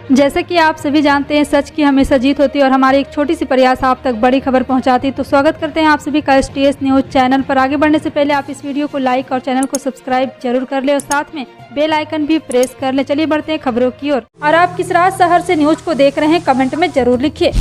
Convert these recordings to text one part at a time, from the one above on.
जैसे कि आप सभी जानते हैं, सच की हमेशा जीत होती है और हमारी एक छोटी सी प्रयास आप तक बड़ी खबर पहुंचाती है। तो स्वागत करते हैं आप सभी का STS न्यूज़ चैनल पर। आगे बढ़ने से पहले आप इस वीडियो को लाइक और चैनल को सब्सक्राइब जरूर कर ले और साथ में बेल आइकन भी प्रेस कर ले। चलिए बढ़ते हैं खबरों की ओर। और आप किस राज शहर से न्यूज को देख रहे हैं, कमेंट में जरूर लिखिए।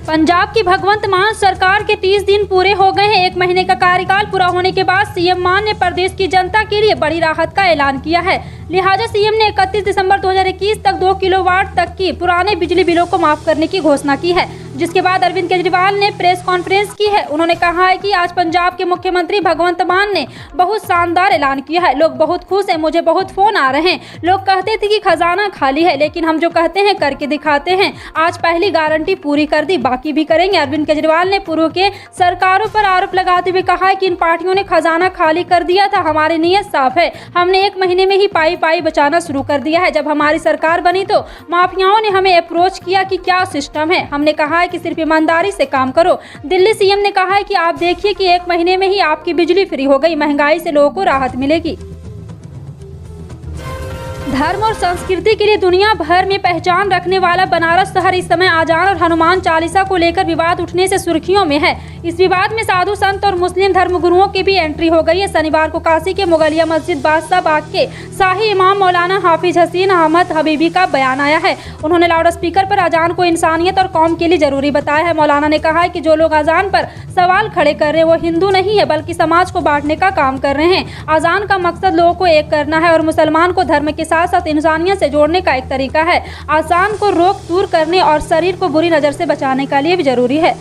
पंजाब की भगवंत मान सरकार के 30 दिन पूरे हो गए हैं। 1 महीने का कार्यकाल पूरा होने के बाद सीएम मान ने प्रदेश की जनता के लिए बड़ी राहत का ऐलान किया है। लिहाजा सीएम ने 31 दिसंबर 2021 तक 2 किलोवाट तक की पुराने बिजली बिलों को माफ करने की घोषणा की है, जिसके बाद अरविंद केजरीवाल ने प्रेस कॉन्फ्रेंस की है। उन्होंने कहा है कि आज पंजाब के मुख्यमंत्री भगवंत मान ने बहुत शानदार ऐलान किया है। लोग बहुत खुश हैं, मुझे बहुत फोन आ रहे हैं। लोग कहते थे कि खजाना खाली है, लेकिन हम जो कहते हैं करके दिखाते हैं। आज पहली गारंटी पूरी कर दी, बाकी भी करेंगे। अरविंद केजरीवाल ने पूर्व के सरकारों पर आरोप लगाते हुए कहा है कि इन पार्टियों ने खजाना खाली कर दिया था। हमारी नीयत साफ है, हमने 1 महीने में ही पाई बचाना शुरू कर दिया है। जब हमारी सरकार बनी तो माफियाओं ने हमें अप्रोच किया कि क्या सिस्टम है। हमने कहा है कि सिर्फ ईमानदारी से काम करो। दिल्ली सीएम ने कहा है कि आप देखिए कि 1 महीने में ही आपकी बिजली फ्री हो गई, महंगाई से लोगों को राहत मिलेगी। धर्म और संस्कृति के लिए दुनिया भर में पहचान रखने वाला बनारस शहर इस समय अजान और हनुमान चालीसा को लेकर विवाद उठने से सुर्खियों में है। इस विवाद में साधु संत और मुस्लिम धर्मगुरुओं की भी एंट्री हो गई है। शनिवार को काशी के मुगलिया मस्जिद बादशाह बाग के शाही इमाम मौलाना हाफिज हसीन अहमद हबीबी का बयान आया है। उन्होंने लाउड स्पीकर पर अजान को इंसानियत और कौम के लिए जरूरी बताया है। मौलाना ने कहा है कि जो लोग अजान पर सवाल खड़े कर रहे हैं वो हिंदू नहीं है, बल्कि समाज को बांटने का काम कर रहे हैं। अजान का मकसद लोगों को एक करना है और मुसलमान को धर्म के साथ साथ इंसानियत से जोड़ने का एक तरीका है। अजान को रोक दूर करने और शरीर को बुरी नजर से बचाने के लिए भी जरूरी है।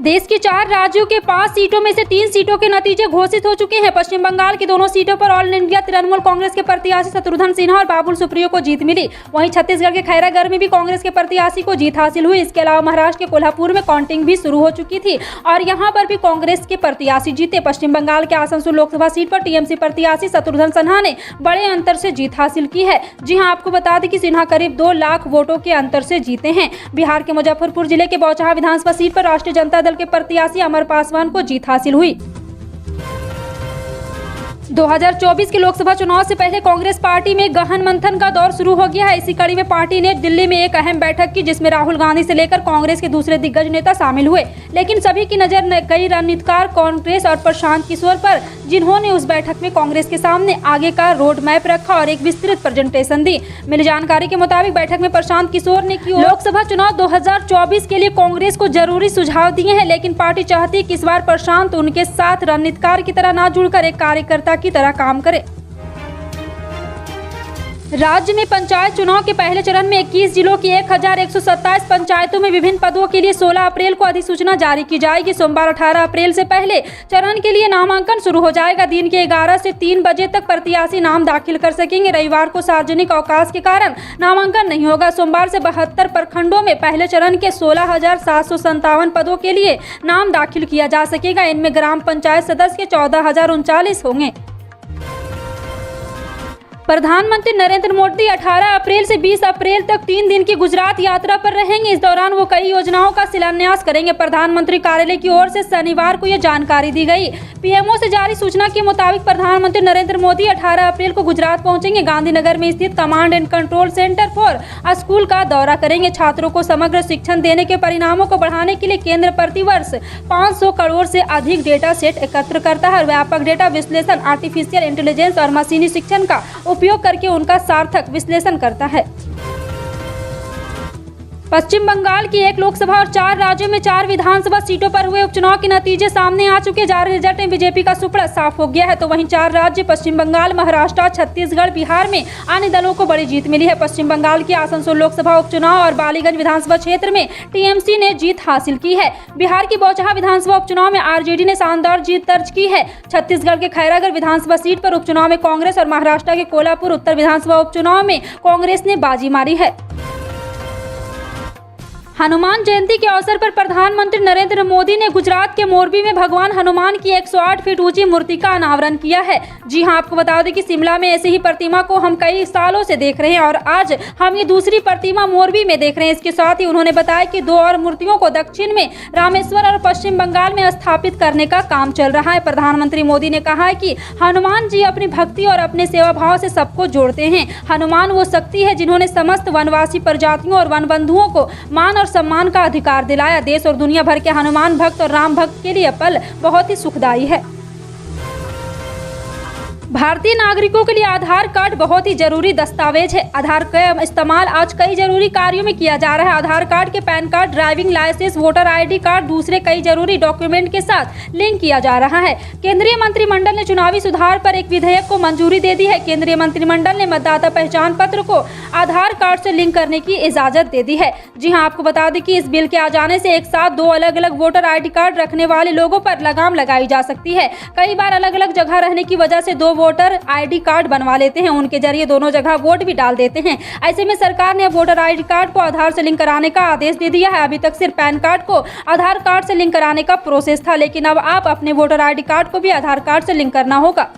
देश के 4 राज्यों के 5 सीटों में से 3 सीटों के नतीजे घोषित हो चुके हैं। पश्चिम बंगाल की दोनों सीटों पर ऑल इंडिया तृणमूल कांग्रेस के प्रत्याशी शत्रुघ्न सिन्हा और बाबुल सुप्रियो को जीत मिली। वहीं छत्तीसगढ़ के खैरागढ़ में भी कांग्रेस के प्रत्याशी को जीत हासिल हुई। इसके अलावा महाराष्ट्र के कोल्हापुर में काउंटिंग भी शुरू हो चुकी थी और यहां पर भी कांग्रेस के प्रत्याशी जीते। पश्चिम बंगाल के आसनसोल लोकसभा सीट पर टीएमसी प्रत्याशी शत्रुघ्न सिन्हा ने बड़े अंतर से जीत हासिल की है। जी हां, आपको बता दें कि सिन्हा करीब 2 लाख वोटों के अंतर से जीते हैं। बिहार के मुजफ्फरपुर जिले के बौचहा विधानसभा सीट पर राष्ट्रीय जनता दल के प्रत्याशी अमर पासवान को जीत हासिल हुई। 2024 के लोकसभा चुनाव से पहले कांग्रेस पार्टी में गहन मंथन का दौर शुरू हो गया है। इसी कड़ी में पार्टी ने दिल्ली में एक अहम बैठक की, जिसमें राहुल गांधी से लेकर कांग्रेस के दूसरे दिग्गज नेता शामिल हुए। लेकिन सभी की नजर कई रणनीतिकार कांग्रेस और प्रशांत किशोर पर, जिन्होंने उस बैठक में कांग्रेस के सामने आगे का रोड मैप रखा और एक विस्तृत प्रेजेंटेशन दी। मिली जानकारी के मुताबिक बैठक में प्रशांत किशोर ने लोकसभा चुनाव 2024 के लिए कांग्रेस को जरूरी सुझाव दिए हैं, लेकिन पार्टी चाहती है कि इस बार प्रशांत उनके साथ रणनीतिकार की तरह न जुड़कर एक कार्यकर्ता की तरह काम करे। राज्य में पंचायत चुनाव के पहले चरण में 21 जिलों की 1127 पंचायतों में विभिन्न पदों के लिए 16 अप्रैल को अधिसूचना जारी की जाएगी। सोमवार 18 अप्रैल से पहले चरण के लिए नामांकन शुरू हो जाएगा। दिन के 11 से 3 बजे तक प्रत्याशी नाम दाखिल कर सकेंगे। रविवार को सार्वजनिक अवकाश के कारण नामांकन नहीं होगा। सोमवार से 72 प्रखंडों में पहले चरण के 16,757 पदों के लिए नाम दाखिल किया जा सकेगा। इनमें ग्राम पंचायत सदस्य के 14,039 होंगे। प्रधानमंत्री नरेंद्र मोदी 18 अप्रैल से 20 अप्रैल तक 3 दिन की गुजरात यात्रा पर रहेंगे। इस दौरान वो कई योजनाओं का शिलान्यास करेंगे। प्रधानमंत्री कार्यालय की ओर से शनिवार को यह जानकारी दी गई। पीएमओ से जारी सूचना के मुताबिक प्रधानमंत्री नरेंद्र मोदी 18 अप्रैल को गुजरात पहुंचेंगे। गांधीनगर में स्थित command and control centre for school का दौरा करेंगे। छात्रों को समग्र शिक्षण देने के परिणामों को बढ़ाने के लिए केंद्र प्रतिवर्ष 500 करोड़ से अधिक डेटा सेट एकत्र करता है और व्यापक डेटा विश्लेषण, आर्टिफिशियल इंटेलिजेंस और मशीनी शिक्षण का उपयोग करके उनका सार्थक विश्लेषण करता है। पश्चिम बंगाल की 1 लोकसभा और 4 राज्यों में 4 विधानसभा सीटों पर हुए उपचुनाव के नतीजे सामने आ चुके। जारी रिजल्ट में बीजेपी का सुपड़ा साफ हो गया है। तो वहीं 4 राज्य पश्चिम बंगाल, महाराष्ट्र, छत्तीसगढ़, बिहार में अन्य दलों को बड़ी जीत मिली है। पश्चिम बंगाल की आसनसोल लोकसभा उपचुनाव और बालीगंज विधानसभा क्षेत्र में टीएमसी ने जीत हासिल की है। बिहार की बौचहा विधानसभा उपचुनाव में आरजेडी ने शानदार जीत दर्ज की है। छत्तीसगढ़ के खैरागढ़ विधानसभा सीट पर उपचुनाव में कांग्रेस और महाराष्ट्र के कोल्हापुर उत्तर विधानसभा उपचुनाव में कांग्रेस ने बाजी मारी है। हनुमान जयंती के अवसर पर प्रधानमंत्री नरेंद्र मोदी ने गुजरात के मोरबी में भगवान हनुमान की 108 फीट ऊंची मूर्ति का अनावरण किया है। जी हां, आपको बता दें कि शिमला में ऐसी ही प्रतिमा को हम कई सालों से देख रहे हैं और आज हम ये दूसरी प्रतिमा मोरबी में देख रहे हैं। इसके साथ ही उन्होंने बताया कि 2 और मूर्तियों को दक्षिण में रामेश्वर और पश्चिम बंगाल में स्थापित करने का काम चल रहा है। प्रधानमंत्री मोदी ने कहा है कि हनुमान जी अपनी भक्ति और अपने सेवा भाव से सबको जोड़ते हैं। हनुमान वो शक्ति है जिन्होंने समस्त वनवासी प्रजातियों और वन बंधुओं को मान और सम्मान का अधिकार दिलाया। देश और दुनिया भर के हनुमान भक्त और राम भक्त के लिए पल बहुत ही सुखदायी है। भारतीय नागरिकों के लिए आधार कार्ड बहुत ही जरूरी दस्तावेज है। आधार का इस्तेमाल आज कई जरूरी कार्यों में किया जा रहा है। आधार कार्ड के PAN card, driving licence, voter ID card, दूसरे कई जरूरी डॉक्यूमेंट के साथ लिंक किया जा रहा है। केंद्रीय मंत्रिमंडल ने चुनावी सुधार पर एक विधेयक को मंजूरी दे दी है। केंद्रीय मंत्रिमंडल ने मतदाता पहचान पत्र को आधार कार्ड से लिंक करने की इजाजत दे दी है। जी हाँ, आपको बता दें कि इस बिल के आ जाने से एक साथ 2 अलग अलग वोटर आईडी कार्ड रखने वाले लोगों पर लगाम लगाई जा सकती है। कई बार अलग अलग जगह रहने की वजह से 2 वोटर आईडी कार्ड बनवा लेते हैं, उनके जरिए दोनों जगह वोट भी डाल देते हैं। ऐसे में सरकार ने अब वोटर आईडी कार्ड को आधार से लिंक कराने का आदेश दे दिया है। अभी तक सिर्फ पैन कार्ड को आधार कार्ड से लिंक कराने का प्रोसेस था, लेकिन अब आप अपने वोटर आईडी कार्ड को भी आधार कार्ड से लिंक करना होगा।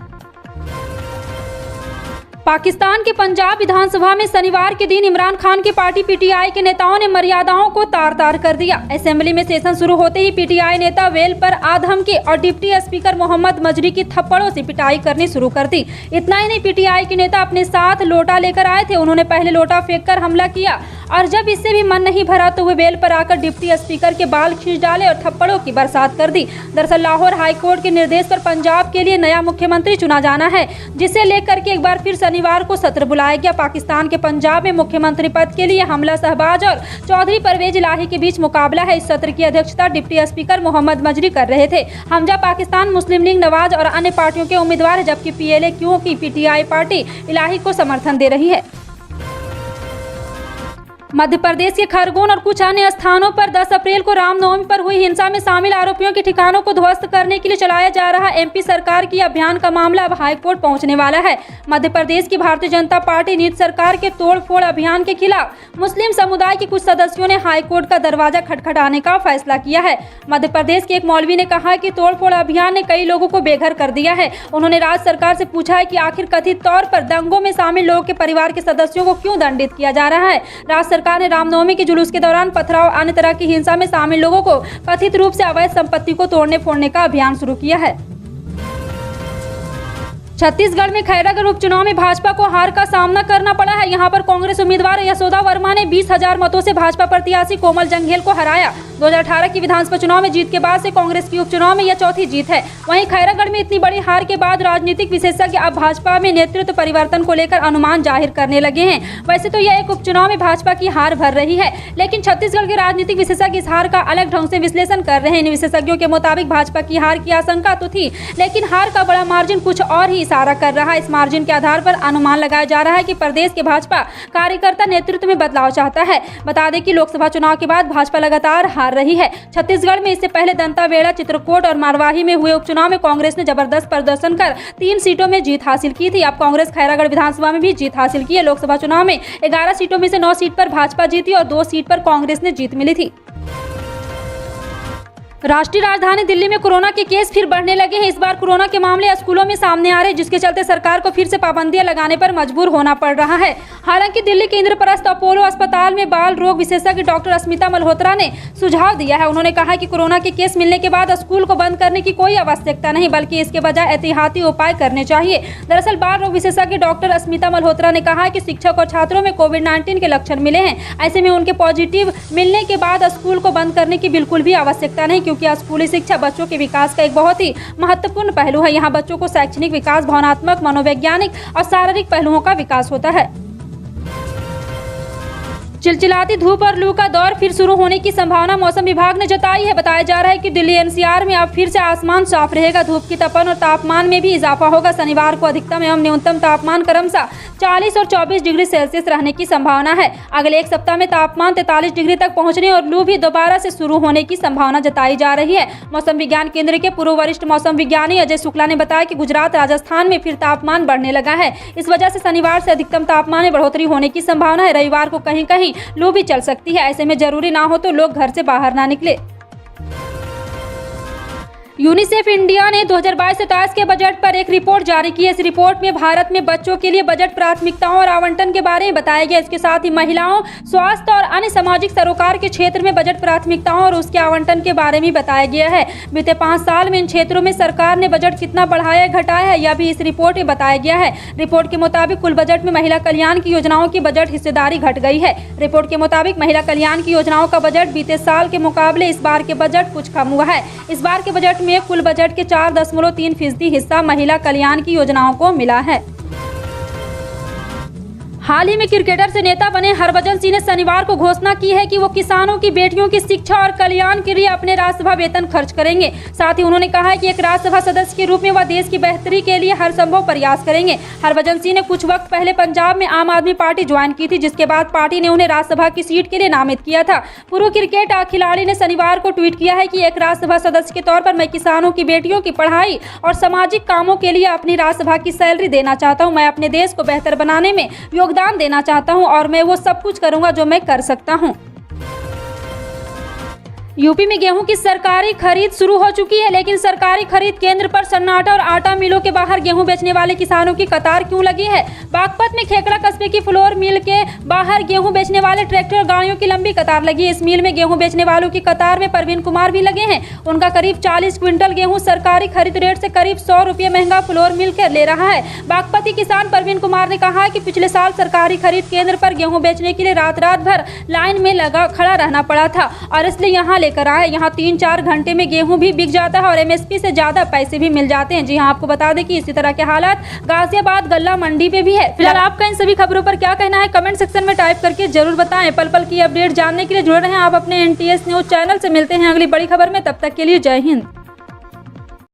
पाकिस्तान के पंजाब विधानसभा में शनिवार के दिन इमरान खान की पार्टी पीटीआई के नेताओं ने मर्यादाओं को तार-तार कर दिया। असेंबली में सेशन शुरू होते ही पीटीआई नेता वेल पर आधम के और डिप्टी स्पीकर मोहम्मद मजरी की थप्पड़ों से पिटाई करनी शुरू कर दी। इतना ही नहीं, पीटीआई के नेता अपने साथ लोटा लेकर आए थे। उन्होंने पहले लोटा फेंककर हमला किया और जब इससे भी मन नहीं भरा तो वे वेल पर आकर डिप्टी स्पीकर के बाल खींच डाले और थप्पड़ों की बरसात कर दी। दरअसल लाहौर हाईकोर्ट के निर्देश पर पंजाब के लिए नया मुख्यमंत्री चुना जाना है, जिसे लेकर के एक बार फिर शनिवार को सत्र बुलाया गया। पाकिस्तान के पंजाब में मुख्यमंत्री पद के लिए हमला शहबाज और चौधरी परवेज इलाही के बीच मुकाबला है। इस सत्र की अध्यक्षता डिप्टी स्पीकर मोहम्मद मजरी कर रहे थे। हमजा पाकिस्तान मुस्लिम लीग नवाज और अन्य पार्टियों के उम्मीदवार है, जबकि PLA-Q की पीटीआई पार्टी इलाही को समर्थन दे रही है। मध्य प्रदेश के खरगोन और कुछ अन्य स्थानों पर 10 अप्रैल को रामनवमी पर हुई हिंसा में शामिल आरोपियों के ठिकानों को ध्वस्त करने के लिए चलाया जा रहा MP सरकार की अभियान का मामला अब हाईकोर्ट पहुंचने वाला है। मध्य प्रदेश की भारतीय जनता पार्टी नीति सरकार के तोड़फोड़ अभियान के खिलाफ मुस्लिम समुदाय के कुछ सदस्यों ने हाईकोर्ट का दरवाजा खटखटाने का फैसला किया है। मध्य प्रदेश के एक मौलवी ने कहा कि तोड़फोड़ अभियान ने कई लोगों को बेघर कर दिया है। उन्होंने राज्य सरकार से पूछा है कि आखिर कथित तौर पर दंगों में शामिल लोगों के परिवार के सदस्यों को क्यों दंडित किया जा रहा है। राज्य सरकार ने रामनवमी के जुलूस के दौरान पथराव अन्य तरह की हिंसा में शामिल लोगों को कथित रूप से अवैध संपत्ति को तोड़ने फोड़ने का अभियान शुरू किया है। छत्तीसगढ़ में खैरागढ़ उपचुनाव में भाजपा को हार का सामना करना पड़ा है। यहां पर कांग्रेस उम्मीदवार यशोदा वर्मा ने 20,000 मतों से भाजपा प्रत्याशी कोमल जंघेल को हराया। 2018 की विधानसभा चुनाव में जीत के बाद से कांग्रेस की उपचुनाव में यह चौथी जीत है। वहीं खैरागढ़ में इतनी बड़ी हार के बाद राजनीतिक विशेषज्ञ अब भाजपा में नेतृत्व परिवर्तन को लेकर अनुमान जाहिर करने लगे हैं। वैसे तो यह एक उपचुनाव में भाजपा की हार भर रही है, लेकिन छत्तीसगढ़ के राजनीतिक विशेषज्ञ इस हार का अलग ढंग से विश्लेषण कर रहे हैं। इन विशेषज्ञों के मुताबिक भाजपा की हार की आशंका तो थी, लेकिन हार का बड़ा मार्जिन कुछ और ही इशारा कर रहा है। इस मार्जिन के आधार पर अनुमान लगाया जा रहा है कि प्रदेश के भाजपा कार्यकर्ता नेतृत्व में बदलाव चाहता है। बता दें कि लोकसभा चुनाव के बाद भाजपा लगातार हार रही है। छत्तीसगढ़ में इससे पहले दंतावेड़ा, चित्रकूट और मारवाही में हुए उपचुनाव में कांग्रेस ने जबरदस्त प्रदर्शन कर 3 सीटों में जीत हासिल की थी। अब कांग्रेस खैरागढ़ विधानसभा में भी जीत हासिल की है। लोकसभा चुनाव में 11 सीटों में से 9 सीट पर भाजपा जीती और 2 सीट पर कांग्रेस ने जीत मिली थी। राष्ट्रीय राजधानी दिल्ली में कोरोना के केस फिर बढ़ने लगे हैं। इस बार कोरोना के मामले स्कूलों में सामने आ रहे हैं, जिसके चलते सरकार को फिर से पाबंदियां लगाने पर मजबूर होना पड़ रहा है। हालांकि दिल्ली के इंद्रप्रस्थ अपोलो अस्पताल में बाल रोग विशेषज्ञ डॉक्टर अस्मिता मल्होत्रा ने सुझाव दिया है। उन्होंने कहा कि कोरोना के केस मिलने के बाद स्कूल को बंद करने की कोई आवश्यकता नहीं, बल्कि इसके बजाय एहतियाती उपाय करने चाहिए। दरअसल बाल रोग विशेषज्ञ डॉक्टर अस्मिता मल्होत्रा ने कहा कि शिक्षक और छात्रों में कोविड-19 के लक्षण मिले हैं। ऐसे में उनके पॉजिटिव मिलने के बाद स्कूल को बंद करने की बिल्कुल भी आवश्यकता नहीं, क्योंकि स्कूली शिक्षा बच्चों के विकास का एक बहुत ही महत्वपूर्ण पहलू है। यहाँ बच्चों को शैक्षणिक विकास, भावनात्मक, मनोवैज्ञानिक और शारीरिक पहलुओं का विकास होता है। चिलचिलाती धूप और लू का दौर फिर शुरू होने की संभावना मौसम विभाग ने जताई है। बताया जा रहा है कि दिल्ली NCR में अब फिर से आसमान साफ रहेगा। धूप की तपन और तापमान में भी इजाफा होगा। शनिवार को अधिकतम एवं न्यूनतम तापमान क्रमशः 40 और 24 डिग्री सेल्सियस रहने की संभावना है। अगले एक सप्ताह में तापमान 43 डिग्री तक पहुंचने और लू भी दोबारा से शुरू होने की संभावना जताई जा रही है। मौसम विज्ञान केंद्र के पूर्व वरिष्ठ मौसम विज्ञानी अजय शुक्ला ने बताया कि गुजरात, राजस्थान में फिर तापमान बढ़ने लगा है। इस वजह से शनिवार से अधिकतम तापमान में बढ़ोतरी होने की संभावना है। रविवार को कहीं कहीं वहीं लू भी चल सकती है। ऐसे में जरूरी ना हो तो लोग घर से बाहर ना निकले। यूनिसेफ इंडिया ने 2022-23 के बजट पर एक रिपोर्ट जारी की है। इस रिपोर्ट में भारत में बच्चों के लिए बजट प्राथमिकताओं और आवंटन के बारे में बताया गया। इसके साथ ही महिलाओं, स्वास्थ्य और अन्य सामाजिक सरोकार के क्षेत्र में बजट प्राथमिकताओं और उसके आवंटन के बारे में बताया गया है। बीते 5 साल में इन क्षेत्रों में सरकार ने बजट कितना बढ़ाया घटाया है, यह भी इस रिपोर्ट में बताया गया है। रिपोर्ट के मुताबिक कुल बजट में महिला कल्याण की योजनाओं की बजट हिस्सेदारी घट गई है। रिपोर्ट के मुताबिक महिला कल्याण की योजनाओं का बजट बीते साल के मुकाबले इस बार के बजट कुछ कम हुआ है। इस बार के बजट में कुल बजट के 4.3% हिस्सा महिला कल्याण की योजनाओं को मिला है। हाल ही में क्रिकेटर से नेता बने हरभजन सिंह ने शनिवार को घोषणा की है कि वो किसानों की बेटियों की शिक्षा और कल्याण के लिए अपने राज्यसभा वेतन खर्च करेंगे। साथ ही उन्होंने कहा है कि एक राज्यसभा सदस्य के रूप में वह देश की बेहतरी के लिए हर संभव प्रयास करेंगे। हरभजन सिंह ने कुछ वक्त पहले पंजाब में आम आदमी पार्टी ज्वाइन की थी, जिसके बाद पार्टी ने उन्हें राज्यसभा की सीट के लिए नामित किया था। पूर्व क्रिकेट खिलाड़ी ने शनिवार को ट्वीट किया है कि एक राज्यसभा सदस्य के तौर पर मैं किसानों की बेटियों की पढ़ाई और सामाजिक कामों के लिए अपनी राज्यसभा की सैलरी देना चाहता हूँ। मैं अपने देश को बेहतर बनाने में योगदान देना चाहता हूं और मैं वो सब कुछ करूंगा जो मैं कर सकता हूं। यूपी में गेहूं की सरकारी खरीद शुरू हो चुकी है, लेकिन सरकारी खरीद केंद्र पर सन्नाटा और आटा मिलों के बाहर गेहूं बेचने वाले किसानों की कतार क्यों लगी है? बागपत में खेकड़ा कस्बे की फ्लोर मिल के बाहर गेहूं बेचने वाले ट्रैक्टर और गाड़ियों की लंबी कतार लगी है। इस मिल में गेहूं बेचने वालों की कतार में प्रवीण कुमार भी लगे हैं। उनका करीब 40 क्विंटल गेहूं सरकारी खरीद रेट से करीब 100 रुपये महंगा फ्लोर मिल कर ले रहा है। बागपती किसान प्रवीण कुमार ने कहा है कि पिछले साल सरकारी खरीद केंद्र पर गेहूं बेचने के लिए रात भर लाइन में खड़ा रहना पड़ा था और इसलिए यहाँ लेकर आए। यहाँ 3-4 घंटे में गेहूं भी बिक जाता है और एमएसपी से ज्यादा पैसे भी मिल जाते हैं। जी हाँ, आपको बता दें कि इसी तरह के हालात गाजियाबाद गल्ला मंडी पे भी है। फिलहाल आपका इन सभी खबरों पर क्या कहना है, कमेंट सेक्शन में टाइप करके जरूर बताएं। पल पल की अपडेट जानने के लिए जुड़े रहें आप अपने NTS न्यूज चैनल से। मिलते हैं अगली बड़ी खबर में, तब तक के लिए जय हिंद।